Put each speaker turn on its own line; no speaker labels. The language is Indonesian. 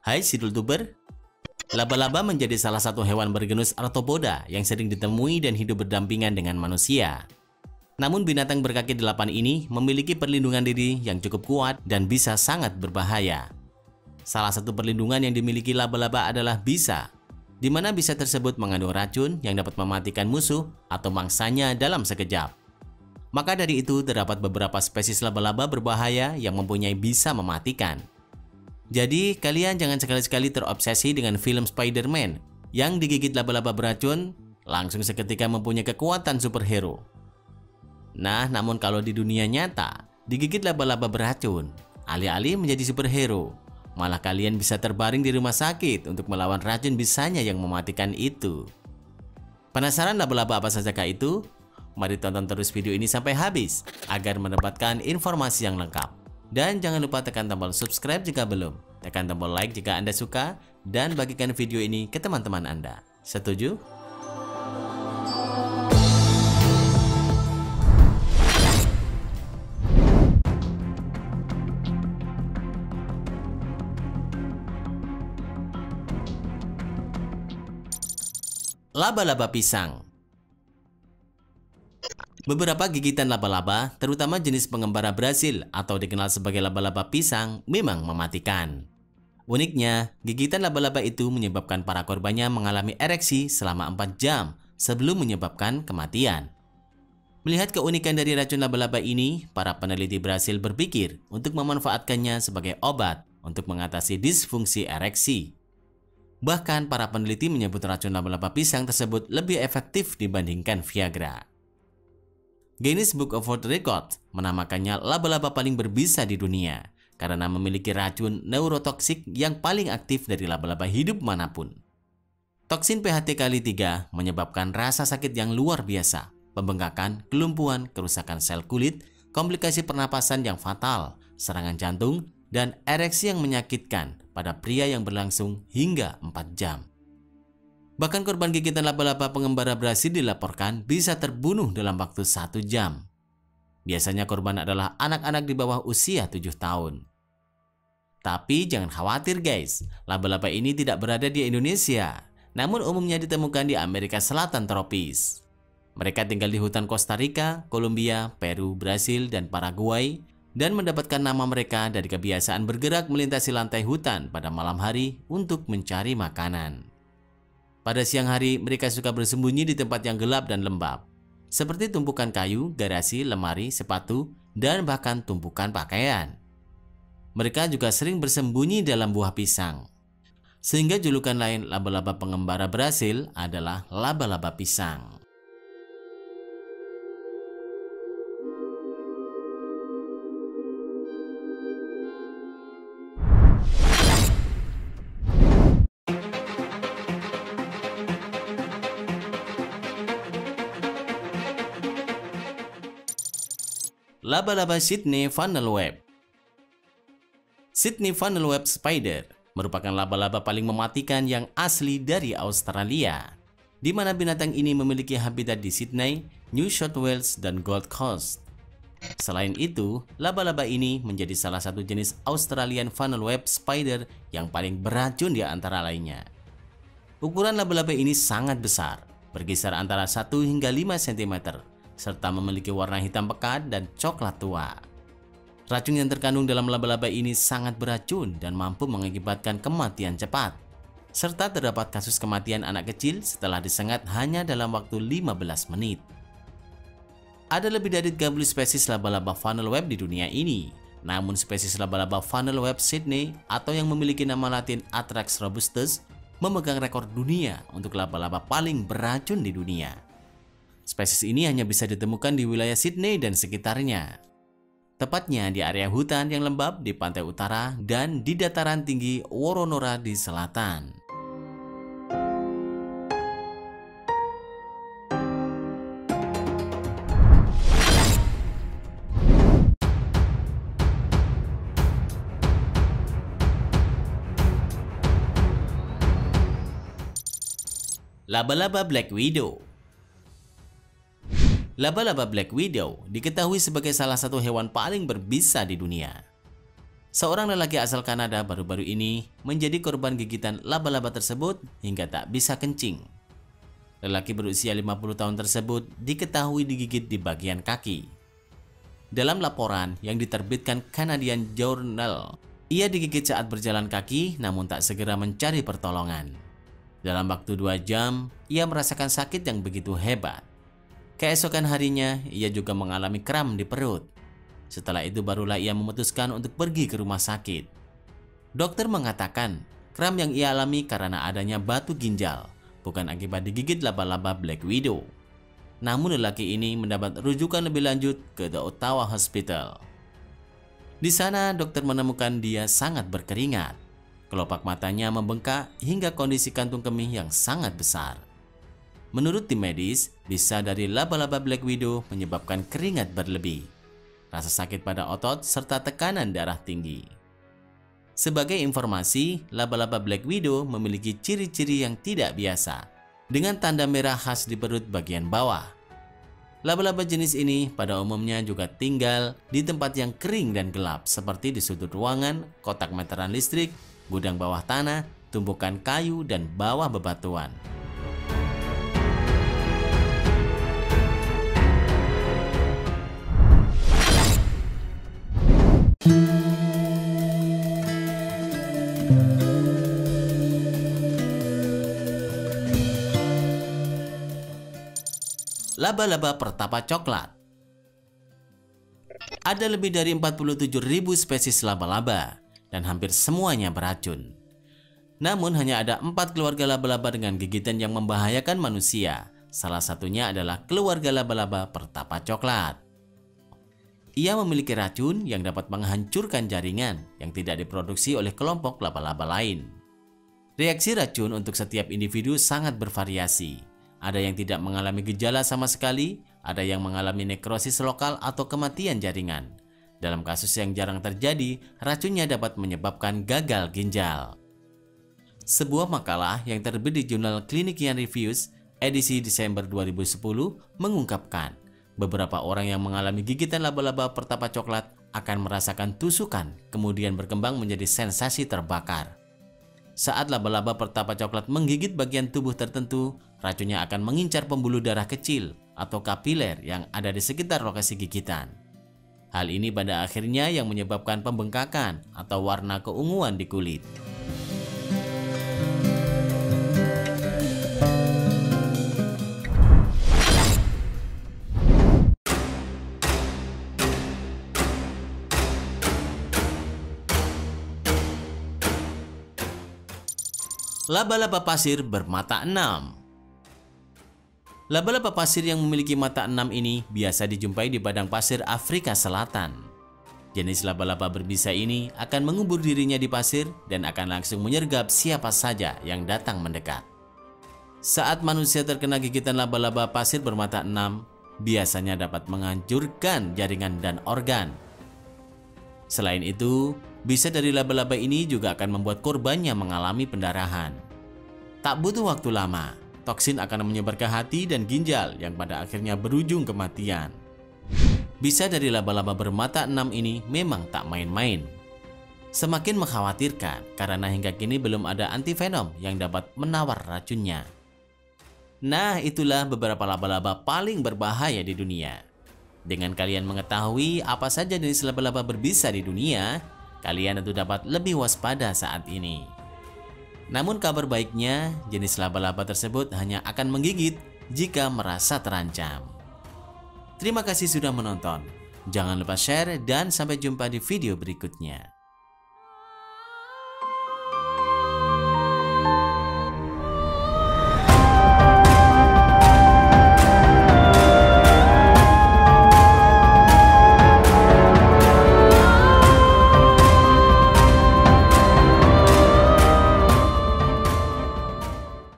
Hai Sidultuber, laba-laba menjadi salah satu hewan bergenus Arthropoda yang sering ditemui dan hidup berdampingan dengan manusia. Namun binatang berkaki 8 ini memiliki perlindungan diri yang cukup kuat dan bisa sangat berbahaya. Salah satu perlindungan yang dimiliki laba-laba adalah bisa, di mana bisa tersebut mengandung racun yang dapat mematikan musuh atau mangsanya dalam sekejap. Maka dari itu terdapat beberapa spesies laba-laba berbahaya yang mempunyai bisa mematikan. Jadi, kalian jangan sekali-sekali terobsesi dengan film Spider-Man yang digigit laba-laba beracun, langsung seketika mempunyai kekuatan superhero. Nah, namun kalau di dunia nyata, digigit laba-laba beracun, alih-alih menjadi superhero, malah kalian bisa terbaring di rumah sakit untuk melawan racun bisanya yang mematikan itu. Penasaran laba-laba apa sajakah itu? Mari tonton terus video ini sampai habis agar mendapatkan informasi yang lengkap. Dan jangan lupa tekan tombol subscribe jika belum, tekan tombol like jika Anda suka, dan bagikan video ini ke teman-teman Anda. Setuju? Laba-laba pisang. Beberapa gigitan laba-laba, terutama jenis pengembara Brasil atau dikenal sebagai laba-laba pisang, memang mematikan. Uniknya, gigitan laba-laba itu menyebabkan para korbannya mengalami ereksi selama 4 jam sebelum menyebabkan kematian. Melihat keunikan dari racun laba-laba ini, para peneliti Brasil berpikir untuk memanfaatkannya sebagai obat untuk mengatasi disfungsi ereksi. Bahkan para peneliti menyebut racun laba-laba pisang tersebut lebih efektif dibandingkan Viagra. Guinness Book of World Records menamakannya laba-laba paling berbisa di dunia karena memiliki racun neurotoksik yang paling aktif dari laba-laba hidup manapun. Toksin PHT kali 3 menyebabkan rasa sakit yang luar biasa, pembengkakan, kelumpuhan, kerusakan sel kulit, komplikasi pernapasan yang fatal, serangan jantung, dan ereksi yang menyakitkan pada pria yang berlangsung hingga 4 jam. Bahkan korban gigitan laba-laba pengembara Brasil dilaporkan bisa terbunuh dalam waktu 1 jam. Biasanya korban adalah anak-anak di bawah usia 7 tahun. Tapi jangan khawatir guys, laba-laba ini tidak berada di Indonesia, namun umumnya ditemukan di Amerika Selatan tropis. Mereka tinggal di hutan Costa Rica, Kolombia, Peru, Brasil, dan Paraguay, dan mendapatkan nama mereka dari kebiasaan bergerak melintasi lantai hutan pada malam hari untuk mencari makanan. Pada siang hari, mereka suka bersembunyi di tempat yang gelap dan lembab, seperti tumpukan kayu, garasi, lemari, sepatu, dan bahkan tumpukan pakaian. Mereka juga sering bersembunyi dalam buah pisang. Sehingga julukan lain laba-laba pengembara Brasil adalah laba-laba pisang. Laba-laba Sydney Funnel Web. Sydney Funnel Web Spider merupakan laba-laba paling mematikan yang asli dari Australia, di mana binatang ini memiliki habitat di Sydney, New South Wales, dan Gold Coast. Selain itu, laba-laba ini menjadi salah satu jenis Australian Funnel Web Spider yang paling beracun di antara lainnya. Ukuran laba-laba ini sangat besar, berkisar antara 1 hingga 5 cm, serta memiliki warna hitam pekat dan coklat tua. Racun yang terkandung dalam laba-laba ini sangat beracun dan mampu mengakibatkan kematian cepat. Serta terdapat kasus kematian anak kecil setelah disengat hanya dalam waktu 15 menit. Ada lebih dari 30 spesies laba-laba funnel web di dunia ini. Namun spesies laba-laba funnel web Sydney atau yang memiliki nama latin Atrax robustus memegang rekor dunia untuk laba-laba paling beracun di dunia. Spesies ini hanya bisa ditemukan di wilayah Sydney dan sekitarnya. Tepatnya di area hutan yang lembab di pantai utara dan di dataran tinggi Woronora di selatan. Laba-laba Black Widow. Laba-laba Black Widow diketahui sebagai salah satu hewan paling berbisa di dunia. Seorang lelaki asal Kanada baru-baru ini menjadi korban gigitan laba-laba tersebut hingga tak bisa kencing. Lelaki berusia 50 tahun tersebut diketahui digigit di bagian kaki. Dalam laporan yang diterbitkan Canadian Journal, ia digigit saat berjalan kaki namun tak segera mencari pertolongan. Dalam waktu 2 jam, ia merasakan sakit yang begitu hebat. Keesokan harinya, ia juga mengalami kram di perut. Setelah itu barulah ia memutuskan untuk pergi ke rumah sakit. Dokter mengatakan, kram yang ia alami karena adanya batu ginjal, bukan akibat digigit laba-laba Black Widow. Namun lelaki ini mendapat rujukan lebih lanjut ke The Ottawa Hospital. Di sana dokter menemukan dia sangat berkeringat. Kelopak matanya membengkak hingga kondisi kantung kemih yang sangat besar. Menurut tim medis, bisa dari laba-laba Black Widow menyebabkan keringat berlebih, rasa sakit pada otot, serta tekanan darah tinggi. Sebagai informasi, laba-laba Black Widow memiliki ciri-ciri yang tidak biasa, dengan tanda merah khas di perut bagian bawah. Laba-laba jenis ini pada umumnya juga tinggal di tempat yang kering dan gelap, seperti di sudut ruangan, kotak meteran listrik, gudang bawah tanah, tumpukan kayu, dan bawah bebatuan. Laba-laba pertapa coklat. Ada lebih dari 47.000 spesies laba-laba dan hampir semuanya beracun. Namun hanya ada 4 keluarga laba-laba dengan gigitan yang membahayakan manusia. Salah satunya adalah keluarga laba-laba pertapa coklat. Ia memiliki racun yang dapat menghancurkan jaringan yang tidak diproduksi oleh kelompok laba-laba lain. Reaksi racun untuk setiap individu sangat bervariasi. Ada yang tidak mengalami gejala sama sekali, ada yang mengalami nekrosis lokal atau kematian jaringan. Dalam kasus yang jarang terjadi, racunnya dapat menyebabkan gagal ginjal. Sebuah makalah yang terbit di jurnal Clinician Reviews edisi Desember 2010 mengungkapkan beberapa orang yang mengalami gigitan laba-laba pertapa coklat akan merasakan tusukan, kemudian berkembang menjadi sensasi terbakar. Saat laba-laba pertapa coklat menggigit bagian tubuh tertentu, racunnya akan mengincar pembuluh darah kecil atau kapiler yang ada di sekitar lokasi gigitan. Hal ini pada akhirnya yang menyebabkan pembengkakan atau warna keunguan di kulit. Laba-laba pasir bermata 6. Laba-laba pasir yang memiliki mata 6 ini biasa dijumpai di padang pasir Afrika Selatan. Jenis laba-laba berbisa ini akan mengubur dirinya di pasir dan akan langsung menyergap siapa saja yang datang mendekat. Saat manusia terkena gigitan laba-laba pasir bermata 6, biasanya dapat menghancurkan jaringan dan organ. Selain itu, bisa dari laba-laba ini juga akan membuat korbannya mengalami pendarahan. Tak butuh waktu lama, toksin akan menyebar ke hati dan ginjal yang pada akhirnya berujung kematian. Bisa dari laba-laba bermata 6 ini memang tak main-main. Semakin mengkhawatirkan karena hingga kini belum ada antivenom yang dapat menawar racunnya. Nah, itulah beberapa laba-laba paling berbahaya di dunia. Dengan kalian mengetahui apa saja jenis laba-laba berbisa di dunia, kalian tentu dapat lebih waspada saat ini. Namun kabar baiknya, jenis laba-laba tersebut hanya akan menggigit jika merasa terancam. Terima kasih sudah menonton. Jangan lupa share dan sampai jumpa di video berikutnya.